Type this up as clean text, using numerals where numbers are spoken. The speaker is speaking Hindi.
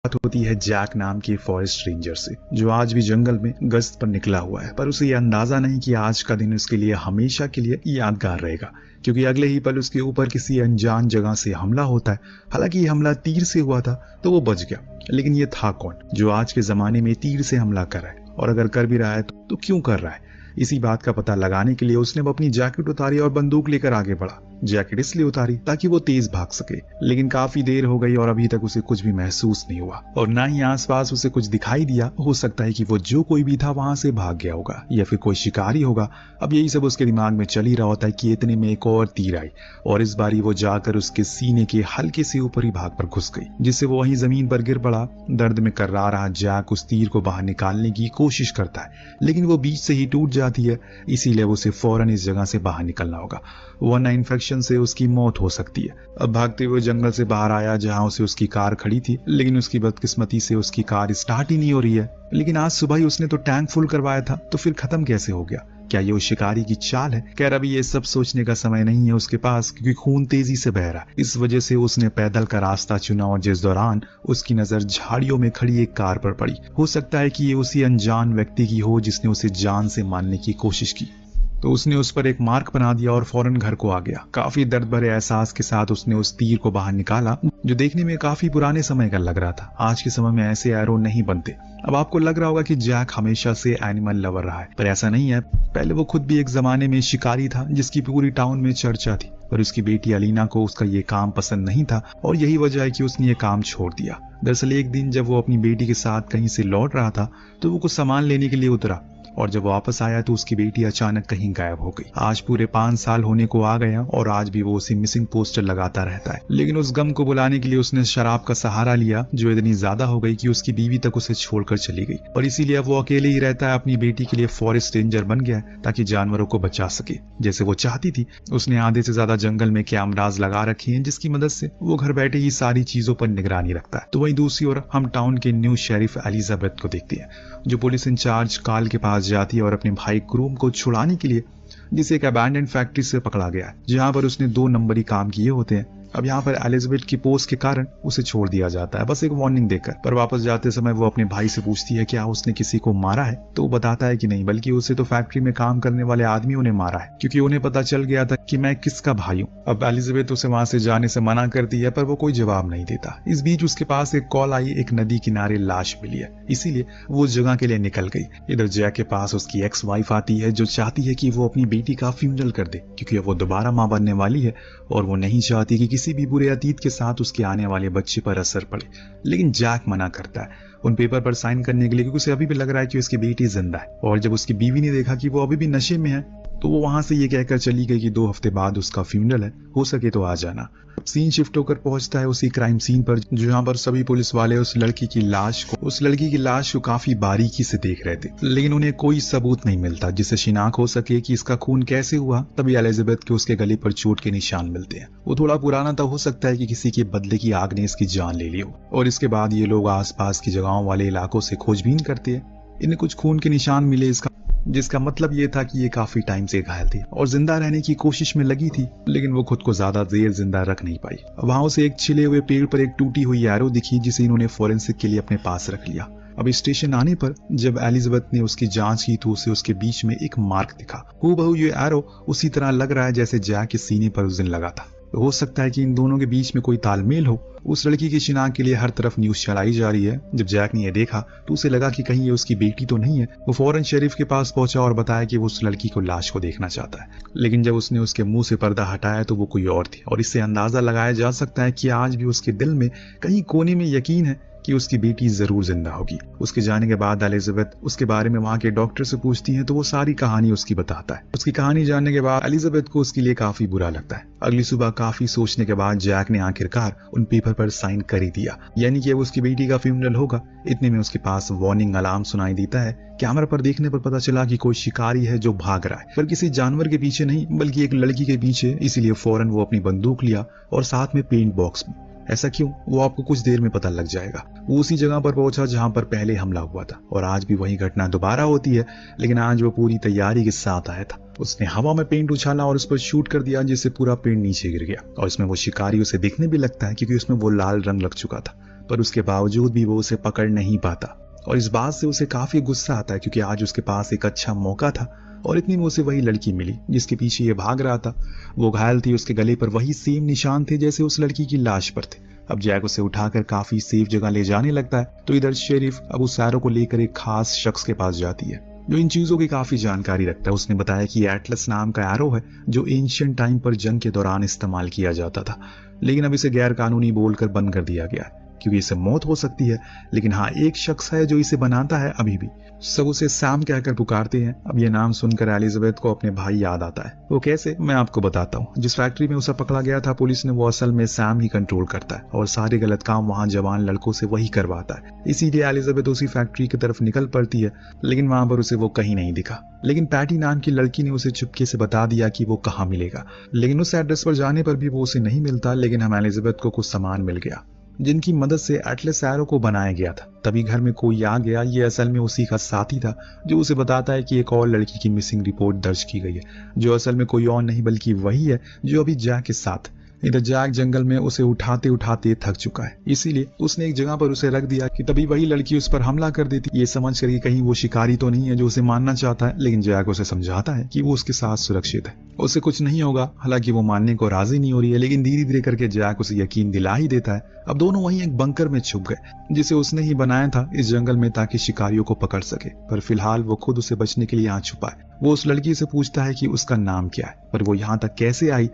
बात होती है जैक नाम के फॉरेस्ट रेंजर से, जो आज भी जंगल में गश्त पर निकला हुआ है। पर उसे यह अंदाजा नहीं कि आज का दिन उसके लिए हमेशा के लिए यादगार रहेगा, क्योंकि अगले ही पल उसके ऊपर किसी अनजान जगह से हमला होता है। हालांकि ये हमला तीर से हुआ था तो वो बच गया, लेकिन ये था कौन जो आज के जमाने में तीर से हमला कर रहा है, और अगर कर भी रहा है तो क्यों कर रहा है। इसी बात का पता लगाने के लिए उसने अपनी जैकेट उतारी और बंदूक लेकर आगे बढ़ा। जैकेट इसलिए उतारी ताकि वो तेज भाग सके, लेकिन काफी देर हो गई और अभी तक उसे कुछ भी महसूस नहीं हुआ और ना ही आसपास उसे कुछ दिखाई दिया। हो सकता है कि वो जो कोई भी था वहां से भाग गया होगा या फिर कोई शिकारी होगा। अब यही सब उसके दिमाग में चल ही रहा होता है कि इतने में एक और तीर आई और इस बारी वो जाकर उसके सीने के हल्के से ऊपर ही भाग पर घुस गई, जिससे वो वहीं जमीन पर गिर पड़ा। दर्द में कर्रा रहा जैक उस तीर को बाहर निकालने की कोशिश करता है, लेकिन वो बीच से ही टूट जाती है। इसीलिए उसे फौरन इस जगह से बाहर निकलना होगा, वरना इन्फेक्शन से उसकी मौत हो सकती है। अब भागते हुए जंगल से बाहर आया जहां उसे उसकी कार खड़ी थी, लेकिन उसकी बदकिस्मती से उसकी कार स्टार्ट ही नहीं हो रही है। लेकिन आज सुबह ही उसने तो टैंक फुल करवाया था, तो फिर खत्म कैसे हो गया? क्या ये उस शिकारी की चाल है? खैर अभी ये सब सोचने का समय नहीं है उसके पास, क्योंकि खून तेजी से बह रहा है। इस वजह से उसने पैदल का रास्ता चुना और जिस दौरान उसकी नजर झाड़ियों में खड़ी एक कार पर पड़ी। हो सकता है कि ये उसी अनजान व्यक्ति की हो जिसने उसे जान से मारने की कोशिश की, तो उसने उस पर एक मार्क बना दिया और फौरन घर को आ गया। काफी दर्द भरे एहसास के साथ उसने उस तीर को बाहर निकाला, जो देखने में काफी पुराने समय का लग रहा था। आज के समय में ऐसे एरो नहीं बनते। अब आपको लग रहा होगा कि जैक हमेशा से एनिमल लवर रहा है, पर ऐसा नहीं है। पहले वो खुद भी एक जमाने में शिकारी था जिसकी पूरी टाउन में चर्चा थी, पर उसकी बेटी अलीना को उसका ये काम पसंद नहीं था और यही वजह है कि उसने ये काम छोड़ दिया। दरअसल एक दिन जब वो अपनी बेटी के साथ कहीं से लौट रहा था तो वो कुछ सामान लेने के लिए उतरा, और जब वापस आया तो उसकी बेटी अचानक कहीं गायब हो गई। आज पूरे 5 साल होने को आ गया और आज भी वो उसे मिसिंग पोस्टर लगाता रहता है। लेकिन उस गम को बुलाने के लिए उसने शराब का सहारा लिया, जो इतनी ज्यादा हो गई कि उसकी बीवी तक उसे छोड़कर चली गई, और इसीलिए वो अकेले ही रहता है। अपनी बेटी के लिए फॉरेस्ट रेंजर बन गया ताकि जानवरों को बचा सके जैसे वो चाहती थी। उसने आधे से ज्यादा जंगल में कैमराज लगा रखे हैं, जिसकी मदद से वो घर बैठे ही सारी चीजों पर निगरानी रखता है। तो वहीं दूसरी ओर हम टाउन के न्यू शेरिफ एलिजाबेथ को देखते हैं, जो पुलिस इंचार्ज काल के पास जाती है और अपने भाई क्रूम को छुड़ाने के लिए, जिसे एक अबैंडन फैक्ट्री से पकड़ा गया है, जहां पर उसने 2 नंबरी काम किए होते हैं। अब यहाँ पर एलिजाबेथ की पोस्ट के कारण उसे छोड़ दिया जाता है, बस एक वार्निंग देकर। पर वापस जाते समय वो अपने भाई से पूछती है क्या उसने किसी को मारा है, तो वो बताता है कि नहीं, बल्कि उसे तो फैक्ट्री में काम करने वाले आदमियों ने मारा है, क्योंकि उन्हें पता चल गया था कि मैं किसका भाई हूँ। अब एलिजाबेथ उसे वहां से जाने से मना करती है, पर वो कोई जवाब नहीं देता। इस बीच उसके पास एक कॉल आई, एक नदी किनारे लाश मिली है, इसीलिए वो उस जगह के लिए निकल गई। इधर जैक के पास उसकी एक्स वाइफ आती है, जो चाहती है कि वो अपनी बेटी का फ्यूनरल कर दे, क्योंकि वो दोबारा मां बनने वाली है और वो नहीं चाहती कि किसी भी बुरे अतीत के साथ उसके आने वाले बच्चे पर असर पड़े। लेकिन जैक मना करता है उन पेपर पर साइन करने के लिए, क्योंकि उसे अभी भी लग रहा है कि उसकी बेटी जिंदा है। और जब उसकी बीवी ने देखा कि वो अभी भी नशे में है, तो वो वहां से ये कहकर चली गई कि 2 हफ्ते बाद उसका फ्यूनरल है, हो सके तो आ जाना। सीन शिफ्ट होकर पहुंचता है उसी क्राइम सीन पर, जहां पर सभी पुलिस वाले उस लड़की की लाश को काफी बारीकी से देख रहे थे, लेकिन उन्हें कोई सबूत नहीं मिलता जिससे शिनाख्त हो सके कि इसका खून कैसे हुआ। तभी एलिजाबेथ के उसके गले पर चोट के निशान मिलते हैं। वो थोड़ा पुराना तो हो सकता है कि किसी के बदले की आग ने इसकी जान ले ली हो। और इसके बाद ये लोग आसपास की जगहों वाले इलाकों से खोजबीन करते हैं। इन्हें कुछ खून के निशान मिले, जिसका मतलब ये था कि ये काफी टाइम से घायल थी और जिंदा रहने की कोशिश में लगी थी, लेकिन वो खुद को ज्यादा देर जिंदा रख नहीं पाई। वहां से एक छिले हुए पेड़ पर एक टूटी हुई एरो दिखी, जिसे इन्होंने फोरेंसिक के लिए अपने पास रख लिया। अब स्टेशन आने पर जब एलिजाबेथ ने उसकी जांच की तो उसे उसके बीच में एक मार्क दिखा। हूबहू ये एरो उसी तरह लग रहा है जैसे जैक के सीने पर उस दिन लगा था। तो हो सकता है कि इन दोनों के बीच में कोई तालमेल हो। उस लड़की की शिनाख्त के लिए हर तरफ न्यूज चलाई जा रही है। जब जैक ने यह देखा तो उसे लगा कि कहीं ये उसकी बेटी तो नहीं है। वो फौरन शेरिफ के पास पहुंचा और बताया कि वो उस लड़की को लाश को देखना चाहता है। लेकिन जब उसने उसके मुंह से पर्दा हटाया तो वो कोई और थी, और इससे अंदाजा लगाया जा सकता है कि आज भी उसके दिल में कहीं कोने में यकीन है कि उसकी बेटी जरूर जिंदा होगी। उसके जाने के बाद एलिजाबेथ उसके बारे में वहां के डॉक्टर से पूछती है, तो वो सारी कहानी उसकी बताता है। उसकी कहानी जानने के बाद एलिजाबेथ को उसके लिए काफी बुरा लगता है। अगली सुबह काफी सोचने के बाद जैक ने आखिरकार उन पेपर पर साइन कर ही दिया, यानी कि उसकी बेटी का फ्यूनरल होगा। इतने में उसके पास वार्निंग अलार्म सुनाई देता है। कैमरा पर देखने पर पता चला कि कोई शिकारी है जो भाग रहा है, पर किसी जानवर के पीछे नहीं बल्कि एक लड़की के पीछे। इसीलिए फौरन वो अपनी बंदूक लिया और साथ में पेंट बॉक्स भी। ऐसा क्यों, वो आपको कुछ देर में पता लग जाएगा। वो उसी जगह पर पहुंचा जहां पर पहले हमला हुआ था, और आज भी वही घटना दोबारा होती है, लेकिन आज वो पूरी तैयारी के साथ आया था। उसने हवा में पेंट उछाला और उस पर शूट कर दिया, जिससे पूरा पेंट नीचे गिर गया। और इसमें वो शिकारी उसे दिखने भी लगता है, क्योंकि उसमें वो लाल रंग लग चुका था। पर उसके बावजूद भी वो उसे पकड़ नहीं पाता। और इस बात से उसे काफी गुस्सा आता है, क्योंकि आज उसके पास एक अच्छा मौका था और इतनी में उसे वही लड़की मिली जिसके पीछे ये भाग रहा था। वो घायल थी, उसके गले पर वही सेम निशान थे जैसे उस लड़की की लाश पर थे। अब जैक उसे उठाकर काफी सेफ जगह ले जाने लगता है, तो इधर शेरिफ अब उस एरो को लेकर एक खास शख्स के पास जाती है जो इन चीजों की काफी जानकारी रखता है। उसने बताया कि एटलस नाम का एरो है जो एंशिएंट टाइम पर जंग के दौरान इस्तेमाल किया जाता था, लेकिन अब इसे गैर कानूनी बोलकर बंद कर दिया गया है क्योंकि इसे मौत हो सकती है। लेकिन हाँ, एक शख्स है जो इसे बनाता है अभी भी। सब उसे सैम कहकर पुकारते हैं। अब यह नाम सुनकर एलिजाबेथ को अपने भाई याद आता है। वो कैसे, मैं आपको बताता हूँ। जिस फैक्ट्री में उसे पकड़ा गया था पुलिस ने, वो असल में सैम ही कंट्रोल करता है और सारे गलत काम वहाँ जवान लड़कों से वही करवाता है। इसीलिए एलिजाबेथ उसी फैक्ट्री की तरफ निकल पड़ती है, लेकिन वहां पर उसे वो कहीं नहीं दिखा। लेकिन पैटी नाम की लड़की ने उसे चुपके से बता दिया कि वो कहाँ मिलेगा। लेकिन उस एड्रेस पर जाने पर भी वो उसे नहीं मिलता। लेकिन हम एलिजाबेथ को कुछ सामान मिल गया जिनकी मदद से एटलस एरो को बनाया गया था। तभी घर में कोई आ गया। ये असल में उसी का साथी था जो उसे बताता है कि एक और लड़की की मिसिंग रिपोर्ट दर्ज की गई है, जो असल में कोई और नहीं बल्कि वही है जो अभी जैक के साथ। इधर जैक जंगल में उसे उठाते उठाते थक चुका है, इसीलिए उसने एक जगह पर उसे रख दिया कि तभी वही लड़की उस पर हमला कर देती, ये समझ कर कि कहीं वो शिकारी तो नहीं है जो उसे मारना चाहता है। लेकिन जैक उसे समझाता है कि वो उसके साथ सुरक्षित है, उसे कुछ नहीं होगा। हालांकि वो मानने को राजी नहीं हो रही है, लेकिन धीरे धीरे करके जैक उसे यकीन दिला ही देता है। अब दोनों वहीं एक बंकर में छुप गए जिसे उसने ही बनाया था इस जंगल में ताकि शिकारियों को पकड़ सके। पर फिलहाल वो खुद उसे बचने के लिए यहाँ छुपा है। वो उस लड़की से पूछता है कि उसका नाम क्या है, पर वो यहाँ तक कैसे आई